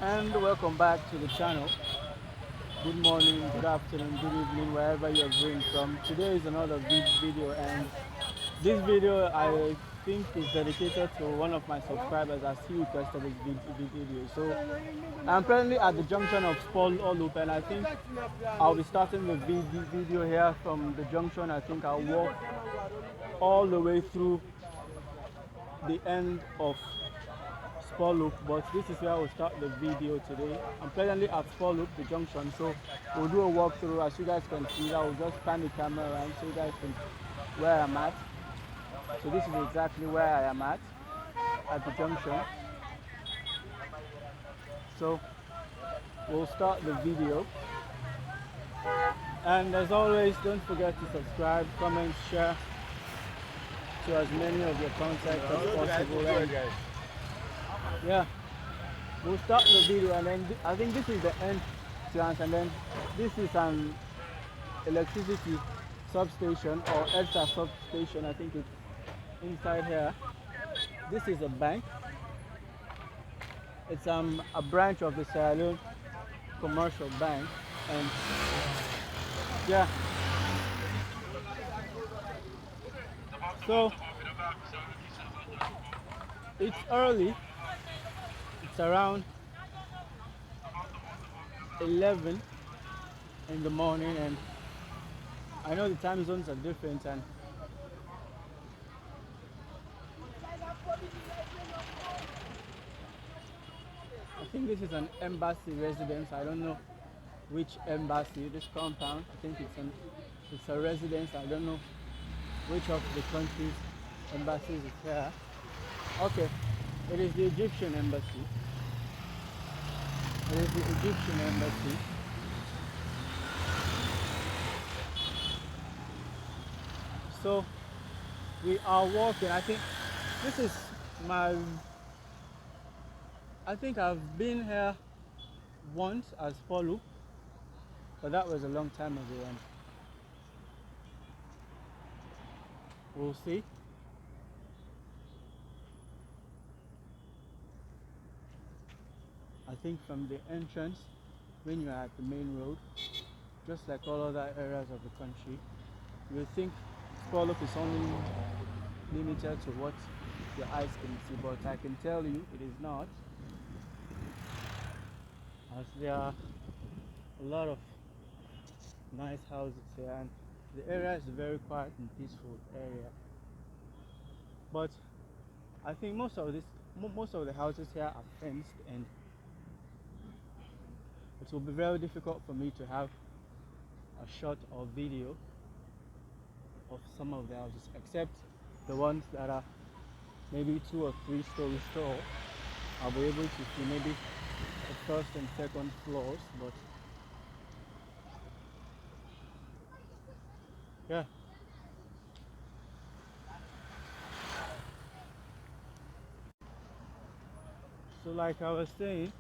And welcome back to the channel. Good morning, good afternoon, good evening, wherever you're viewing from. Today is another video, and this video I think is dedicated to one of my subscribers as he requested this video. So I'm currently at the junction of Spur, and I think I'll be starting the video here from the junction. I think I'll walk all the way through the end of Spur, but this is where we'll start the video today. I'm presently at Spur, the junction, so we'll do a walkthrough. As you guys can see, I will just pan the camera around so you guys can where I'm at. So this is exactly where I am at the junction. So we'll start the video. And as always, don't forget to subscribe, comment, share to as many of your contacts as possible. And yeah, we'll start the video, and then I think this is the entrance, and then this is an electricity substation or extra substation. I think it's inside here. This is a bank. It's a branch of the Sierra Leone commercial bank, and yeah. So it's early. It's around 11 in the morning, and I know the time zones are different, and I think this is an embassy residence. I don't know which embassy, this compound. I think it's a residence. I don't know which of the country's embassies is here. Okay, it is the Egyptian embassy. It is the Egyptian embassy. So we are walking. I think this is I think I've been here once as Spur, but that was a long time ago, and we'll see. I think from the entrance, when you're at the main road, just like all other areas of the country, you think Spur is only limited to what your eyes can see, but I can tell you it is not, as there are a lot of nice houses here, and the area is a very quiet and peaceful area. But I think most of the houses here are fenced, and it will be very difficult for me to have a shot or video of some of the houses, except the ones that are maybe 2 or 3 stories tall. I'll be able to see maybe the first and second floors, but yeah. So like I was saying,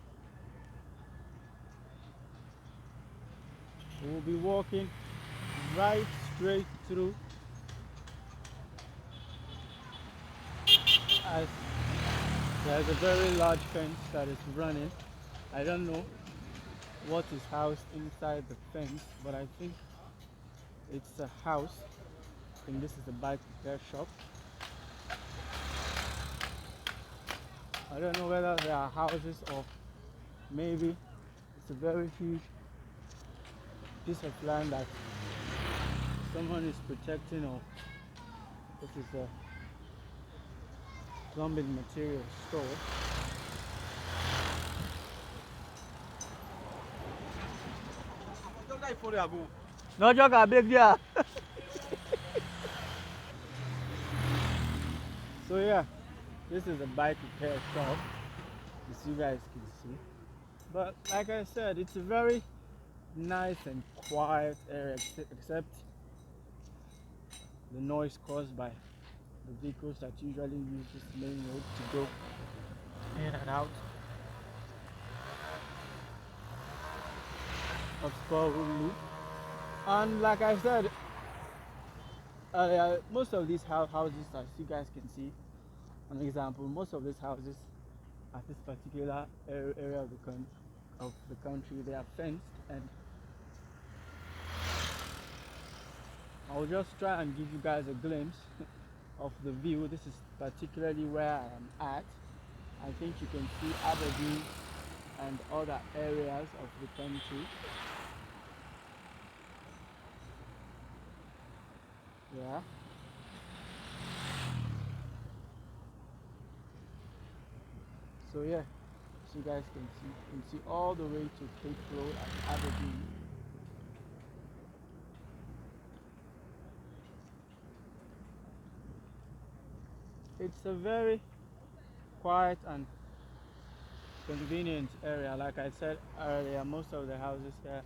we'll be walking right straight through, as there's a very large fence that is running. I don't know what is housed inside the fence, but I think it's a house. I think this is a bike repair shop. I don't know whether there are houses or maybe it's a very huge piece of land that someone is protecting, or this is a plumbing material store. No joke, a big deal. So yeah, this is a bike repair shop, as you guys can see. But like I said, it's a very nice and quiet area, except the noise caused by the vehicles that usually use this main road to go in and out of Spur. And like I said, most of these houses, as you guys can see, an example, most of these houses at this particular area of the country. They are fenced, and I'll just try and give you guys a glimpse of the view. This is particularly where I am at. I think you can see Aberdeen and other areas of the country. Yeah. So yeah, so you guys can see all the way to Cape Road at Aberdeen. It's a very quiet and convenient area. Like I said earlier, most of the houses here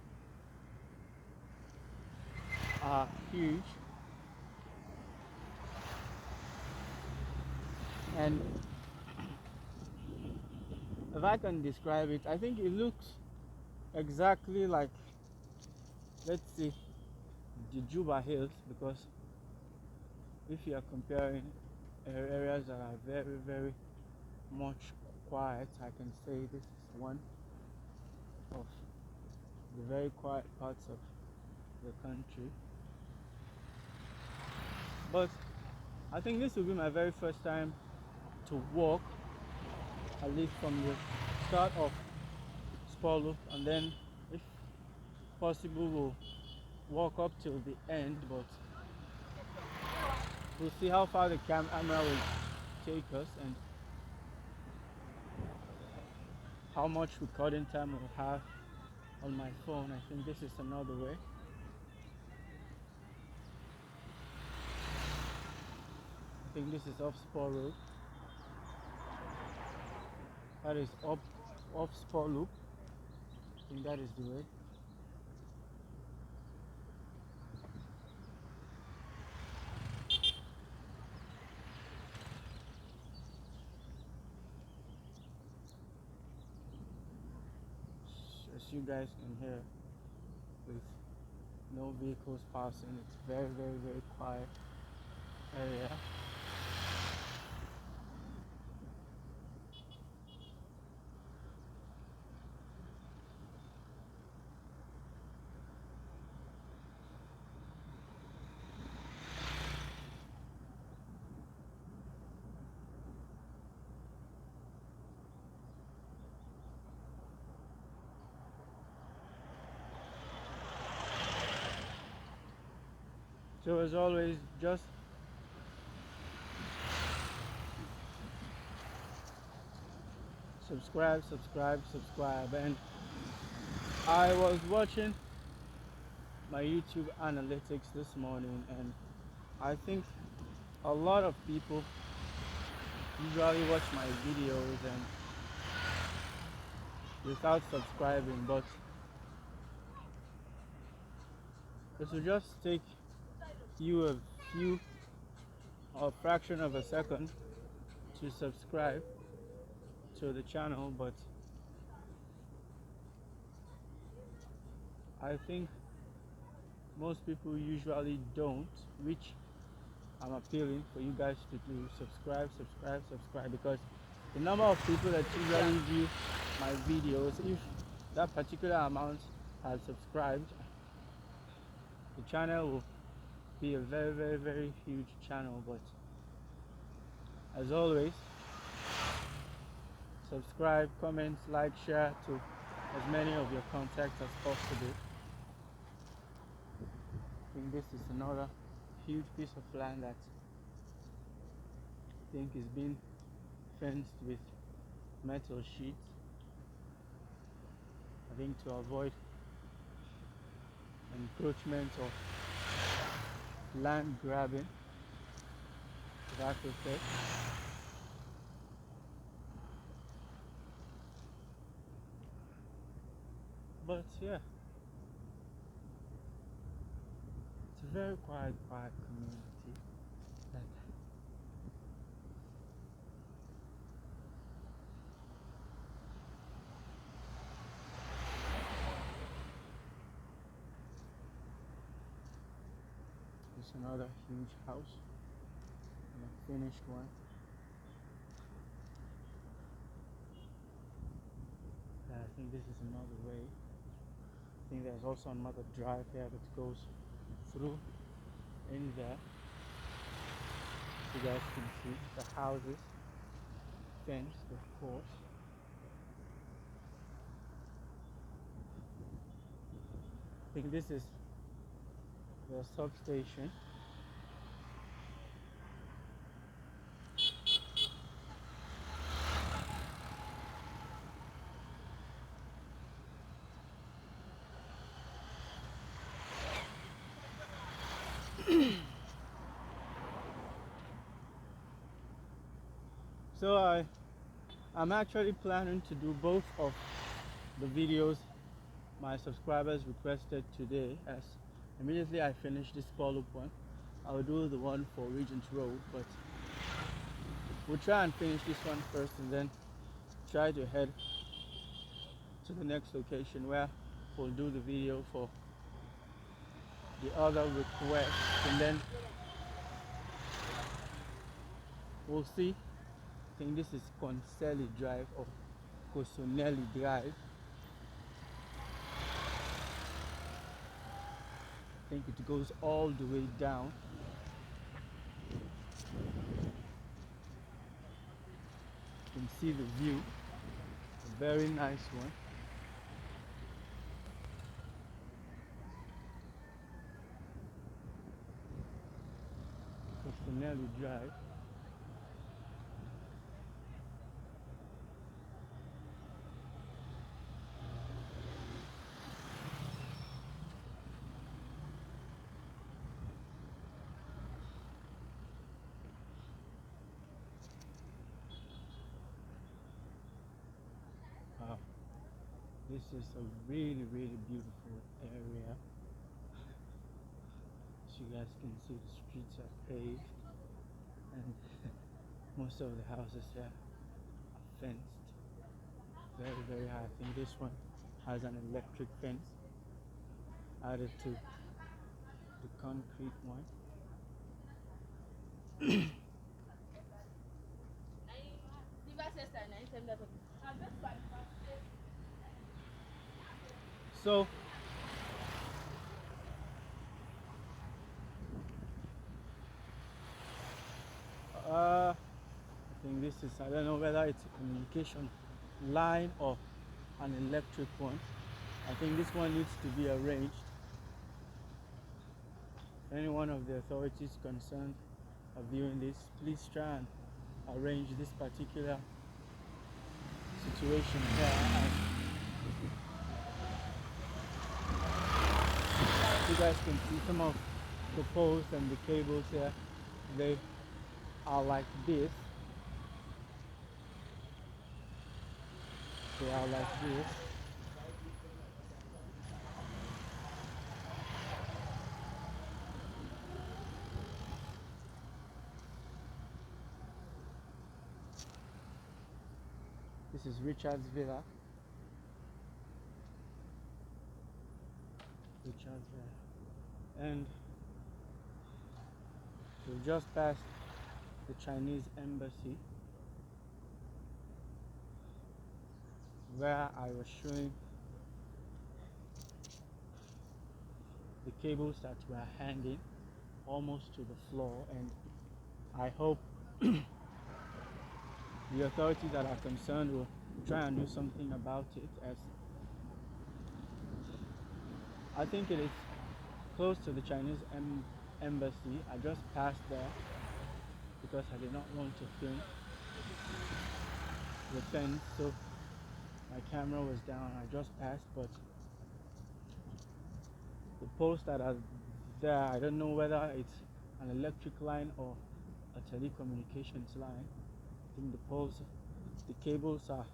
are huge, and if I can describe it, I think it looks exactly like, let's see, the Juba Hills, because if you are comparing areas that are very, very much quiet, I can say this is one of the very quiet parts of the country. But I think this will be my very first time to walk, at least from the start of Spur, and then if possible we'll walk up till the end, but we'll see how far the camera will take us and how much recording time I'll have on my phone. I think this is another way. I think this is off Spur Road. That is off Spur Loop. I think that is the way. As you guys can hear, with no vehicles passing, it's very, very, very quiet area. So as always, just subscribe, and I was watching my YouTube analytics this morning, and I think a lot of people usually watch my videos and without subscribing, but this will just take you a fraction of a second to subscribe to the channel, but I think most people usually don't, which I'm appealing for you guys to do. Subscribe, because the number of people that usually view my videos, if that particular amount has subscribed, the channel will be a very, very, very huge channel. But as always, subscribe, comment, like, share to as many of your contacts as possible. I think this is another huge piece of land that I think is being fenced with metal sheets. I think to avoid encroachment or land grabbing, that's okay. But yeah, it's a very quiet community. It's another huge house, and a finished one. I think this is another way. I think there's also another drive here that goes through in there. You guys can see the houses, fenced of course. I think this is the substation. So I'm actually planning to do both of the videos my subscribers requested today. As immediately I finish this Spur one, I'll do the one for Regent's Road, but we'll try and finish this one first and then try to head to the next location where we'll do the video for the other requests, and then we'll see. I think this is Constelli Drive or Constelli Drive. I think it goes all the way down. You can see the view, a very nice one. Constelli Drive. Wow, this is a really beautiful area. As you guys can see, the streets are paved and most of the houses here are fenced. Very high. I think this one has an electric fence added to the concrete one. So I think this is, I don't know whether it's a communication line or an electric one. I think this one needs to be arranged. Any one of the authorities concerned are viewing this, please try and arrange this particular situation here. You guys can see some of the poles and the cables here. They are like this. They are like this. This is Richard's Villa. Richard's Villa. And we've just passed the Chinese embassy, where I was showing the cables that were hanging almost to the floor, and I hope the authorities that are concerned will try and do something about it, as I think it is close to the Chinese embassy. I just passed there because I did not want to film the fence, so my camera was down. I just passed, but the poles that are there, I don't know whether it's an electric line or a telecommunications line. I think the poles, the cables are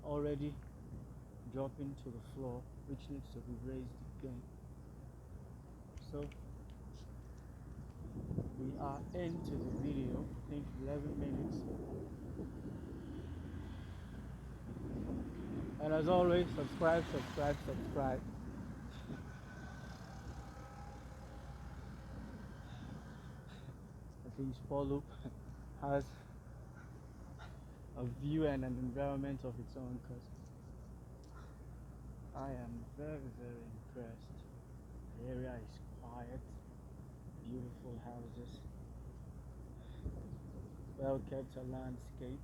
already dropping to the floor, which needs to be raised again. So we are into the video. I think 11 minutes. And as always, subscribe. I think Spur has a view and an environment of its own, because I am very, very impressed. The area is quiet, beautiful houses, well kept a landscape.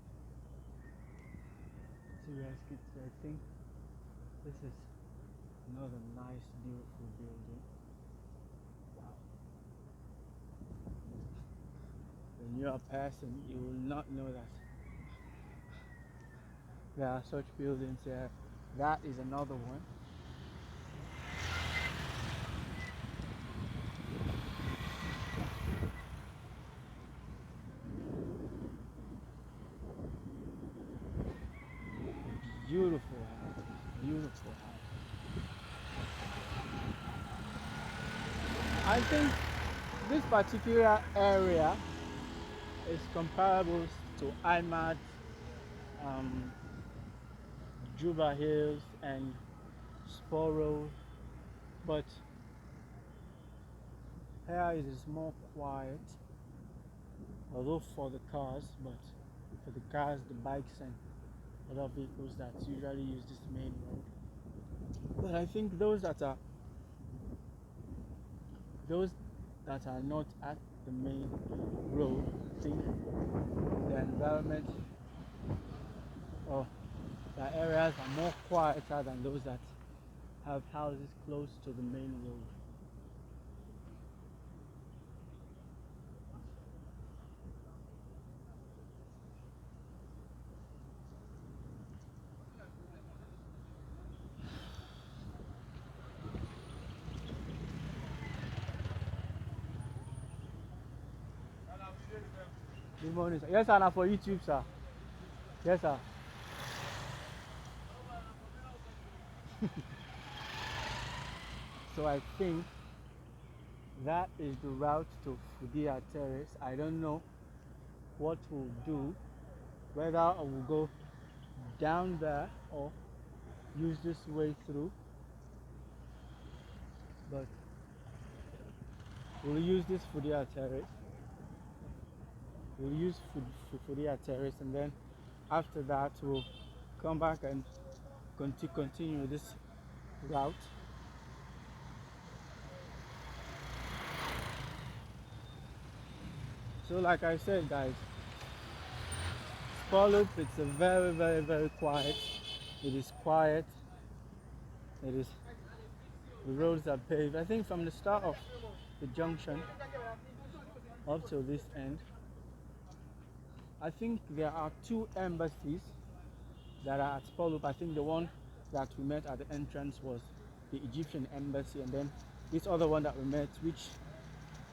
Seriously, I think this is another nice, beautiful building. Wow. When you are passing, you will not know that there are such buildings here. That is another one. Beautiful house, beautiful house. I think this particular area is comparable to IMAT, Juba Hills, and Spur, but here it is more quiet, although for the cars, but for the cars, the bikes, and other vehicles that usually use this main road. But I think those that are not at the main road, I think the environment or the areas are more quieter than those that have houses close to the main road. Good morning, sir. Yes, sir, now for YouTube, sir. Yes, sir. So I think that is the route to Dr Terrace. I don't know what we'll do, whether I will go down there or use this way through, but we'll use this Dr Terrace. We'll use Dr Terrace, and then after that we'll come back and continue this route. So like I said, guys, Spur, it's a very, very, very quiet. It is quiet. It is, the roads are paved. I think from the start of the junction up till this end, I think there are two embassies that are at Spur. I think the one that we met at the entrance was the Egyptian embassy, and then this other one that we met, which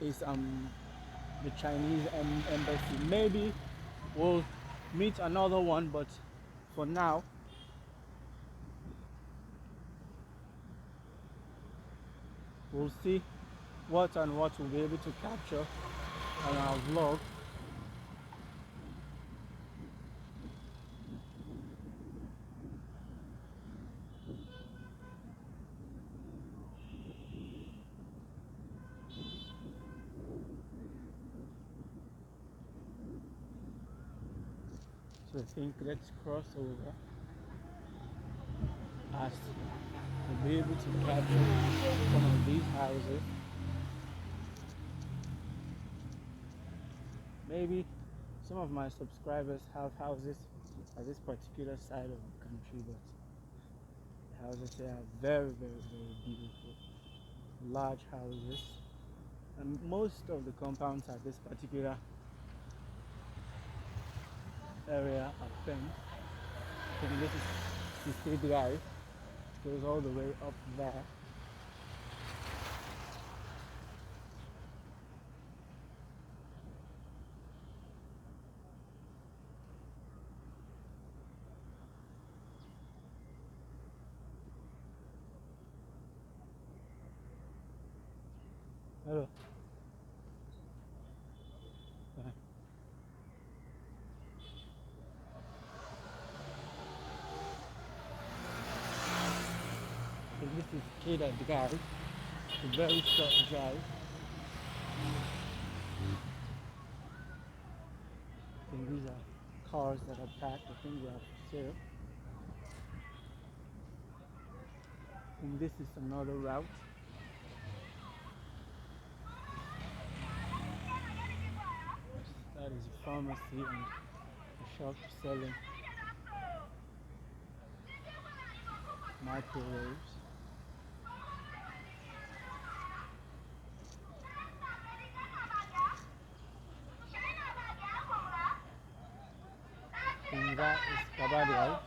is the Chinese embassy. Maybe we'll meet another one, but for now we'll see what we'll be able to capture on our vlog. So I think let's cross over as we'll be able to capture some of these houses. Maybe some of my subscribers have houses at this particular side of the country, but the houses here are very, very, very beautiful. Large houses, and most of the compounds at this particular area are fenced. I think this is Constelli Drive. It goes all the way up there. Hello. So this is Keda Drive. It's a very short drive. I think these are cars that are packed. I think they are for sale. And this is another route. That is a pharmacy and a shop selling microwaves. And that is Juba Drive.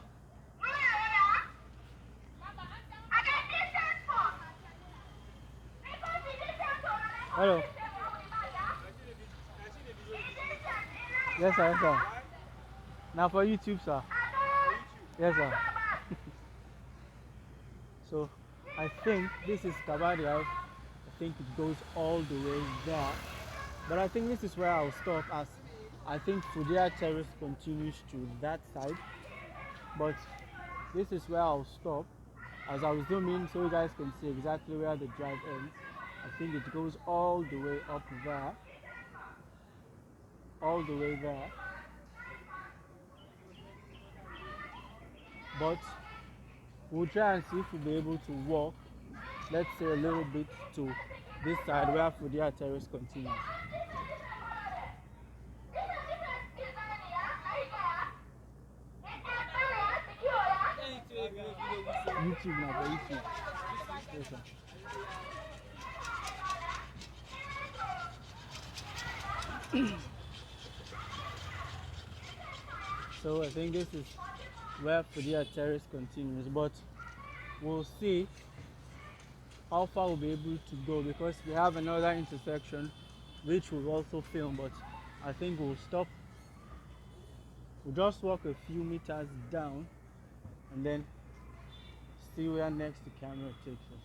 Hello. Yes, sir. Yes, sir. Now for YouTube, sir. Yes, sir. So I think this is Juba Drive. I think it goes all the way there. But I think this is where I'll stop, as I think Dr Terrace continues to that side. But this is where I'll stop, as I will zoom in so you guys can see exactly where the drive ends. I think it goes all the way up there. All the way there. But we'll try and see if we'll be able to walk, let's say a little bit to this side where Dr Terrace continues. YouTube now, for YouTube. Yes, sir. So I think this is where Dr Terrace continues, but we'll see how far we'll be able to go, because we have another intersection which we'll also film, but I think we'll stop. We'll just walk a few meters down and then see where next the camera takes us.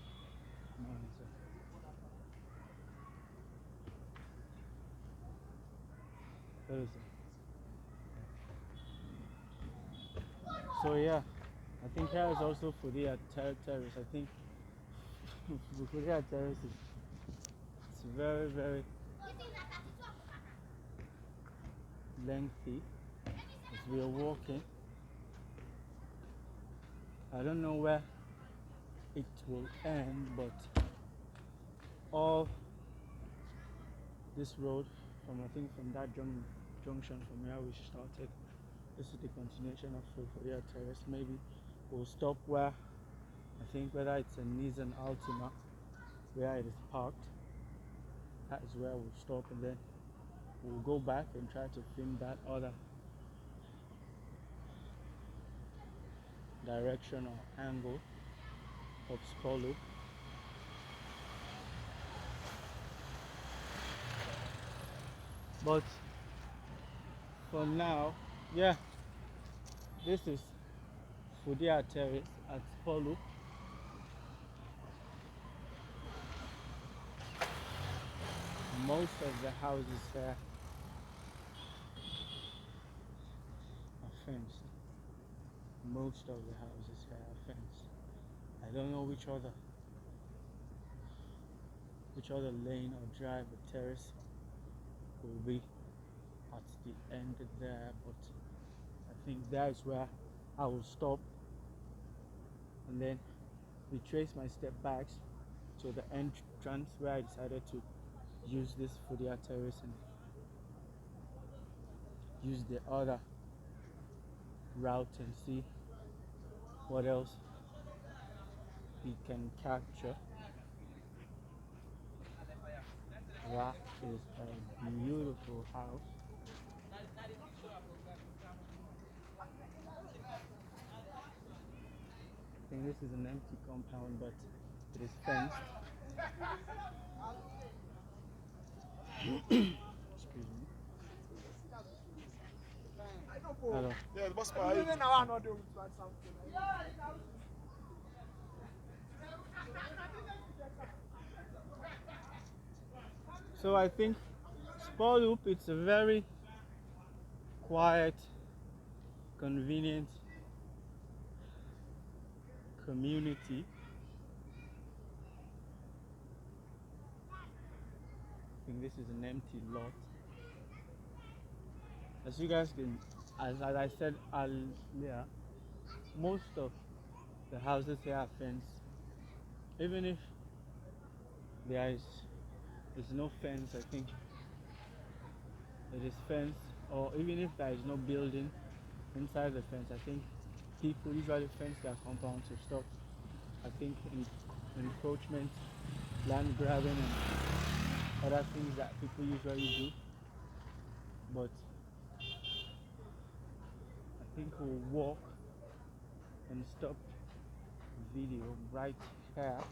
So yeah, I think here is also Dr Terrace. I think Dr Terrace is very, very lengthy as we are walking. I don't know where it will end, but all this road from, I think, from that junction from where we started, this is the continuation of Dr Terrace. Maybe we'll stop where, I think, whether it's a Nissan Altima where it is parked. That is where we'll stop, and then we'll go back and try to film that other direction or angle of Spur. But for now, yeah, this is Dr Terrace at Spur. Most of the houses here are fenced. Most of the houses here are fenced. I don't know which other lane or drive or terrace will be at the end there, but I think that is where I will stop and then retrace my step backs to the entrance where I decided to use this Dr Terrace and use the other route and see what else we can capture. That is a beautiful house. I think this is an empty compound, but it is fenced. Excuse me. Hello. So I think Spur, it's a very quiet, convenient community. I think this is an empty lot. As you guys can as I said earlier, most of the houses here are fenced. Even if there is there's no fence, I think it is fenced, or even if there is no building inside the fence, I think people usually fence their compound to stop, I think, encroachment, land grabbing, and other things that people usually do. But I think we'll walk and stop the video right here.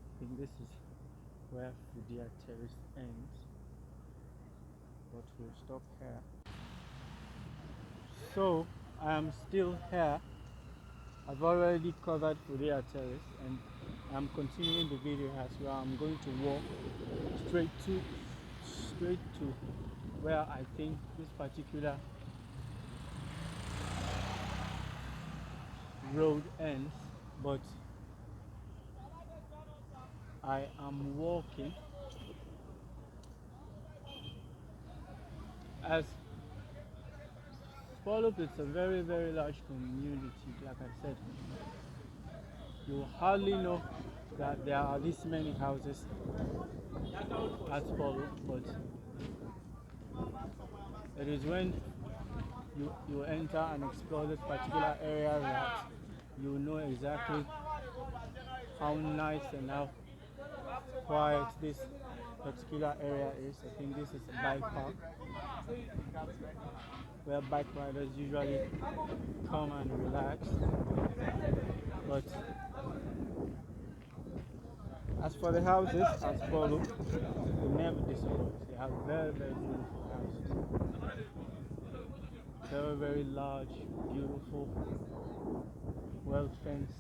I think this is where Dr Terrace ends, but we'll stop here. So I am still here. I've already covered Dr Terrace, and I'm continuing the video as well. I'm going to walk straight to where I think this particular road ends, but I am walking as Spurloop. It's a very large community. Like I said, you hardly know that there are this many houses at Spurloop, but it is when you enter and explore this particular area that you know exactly how nice and how quiet this particular area is. I think this is a bike park where bike riders usually come and relax. But as for the houses at Spurloop, they never disappoint. They have very beautiful houses. Very large, beautiful, well fenced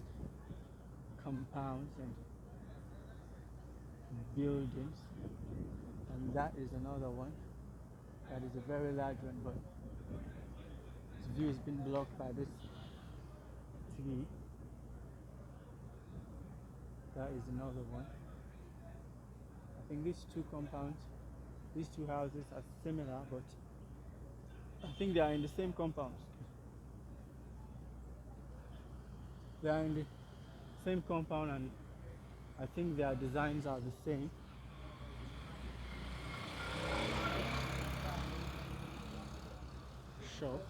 compounds and buildings. And that is another one. That is a very large one, but its view has been blocked by this tree. That is another one. I think these two compounds, these two houses are similar, but I think they are in the same compounds. They are in the same compound, and I think their designs are the same. Sure.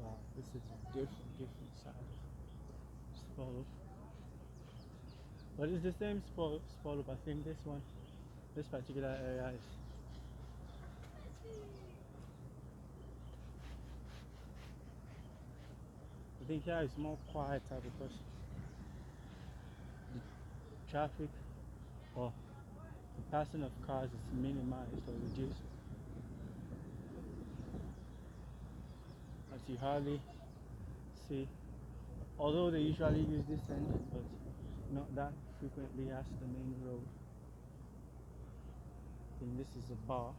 Wow, this is a different side of Spurloop. But it's the same Spurloop. I think this particular area is I think here is more quieter because the traffic or the passing of cars is minimized or reduced. As you hardly see, although they usually use this end, but not that frequently as the main road. I think this is a bar.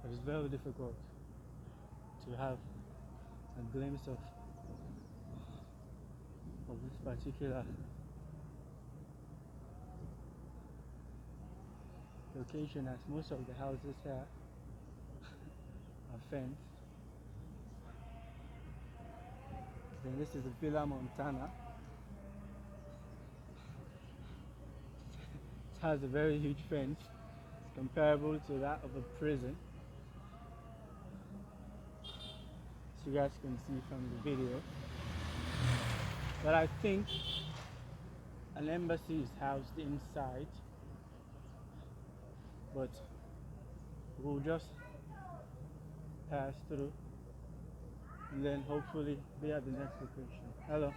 It is very difficult to have a glimpse of this particular location, as most of the houses here are fenced. Then this is the Villa Montana. It has a very huge fence, comparable to that of a prison, as you guys can see from the video. But I think an embassy is housed inside, but we'll just pass through and then hopefully be at the next location. Hello.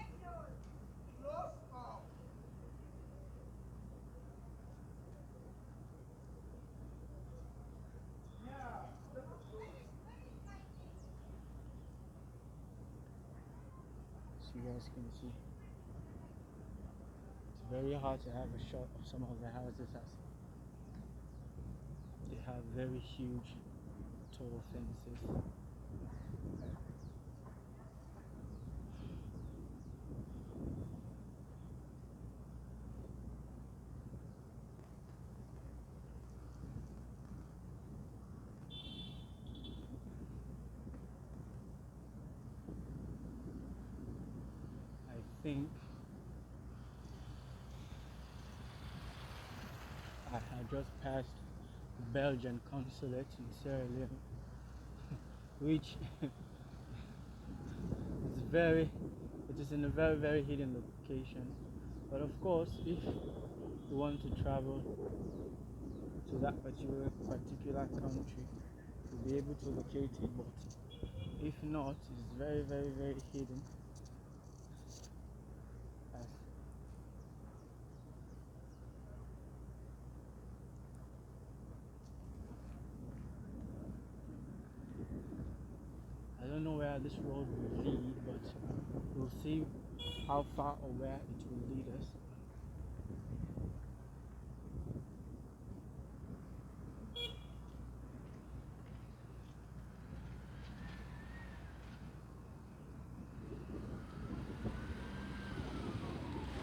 So you guys can see very hard to have a shot of some of the houses as they have very huge tall fences. I think I had just passed the Belgian Consulate in Sierra Leone, which it is in a very hidden location. But of course, if you want to travel to that particular country, you'll be able to locate it. But if not, it's very hidden. I don't know where this road will lead, but we'll see how far or where it will lead us.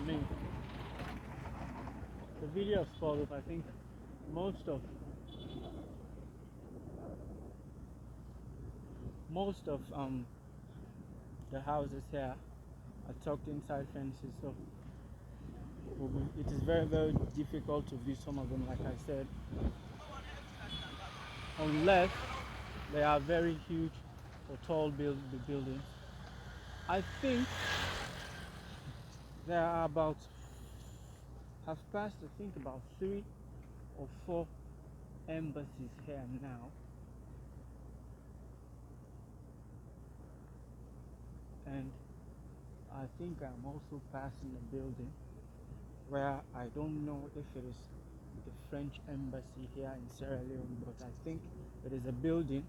I mean, the video of Spur, I think most of the houses here are tucked inside fences, so it is very difficult to view some of them, like I said, unless they are very huge or tall buildings. I think there are have passed, I think, about 3 or 4 embassies here now. And I think I'm also passing a building where I don't know if it is the French embassy here in Sierra Leone, but I think it is a building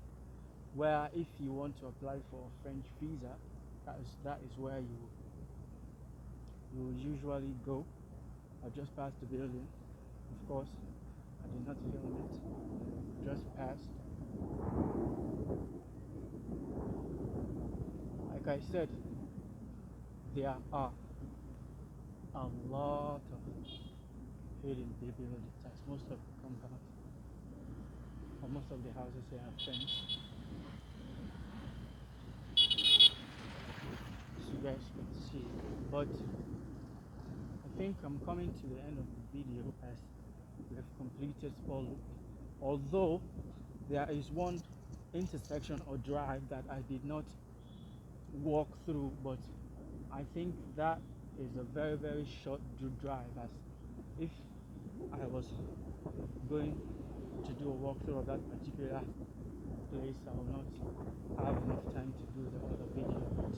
where if you want to apply for a French visa, that is where you will usually go. I just passed the building. Of course, I did not film it. Just passed. Like I said, there are a lot of hidden buildings, as most of the compounds or most of the houses here are fenced. As you guys can see, but I think I'm coming to the end of the video as we have completed Spur. Although there is one intersection or drive that I did not walk through, but I think that is a very short drive, as if I was going to do a walkthrough of that particular place, I will not have enough time to do the other video. But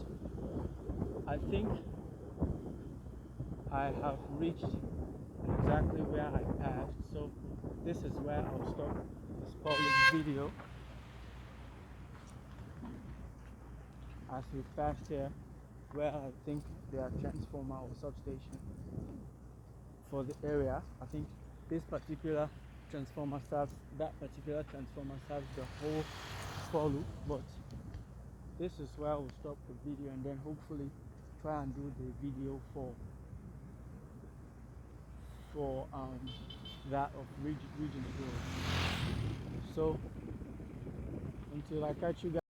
I think I have reached exactly where I passed, so this is where I'll stop this public video. As we passed here, where I think there are transformer or substation for the area. I think this particular transformer serves the whole Spur, but this is where we'll stop the video and then hopefully try and do the video for that of Regent Road. So until I catch you guys.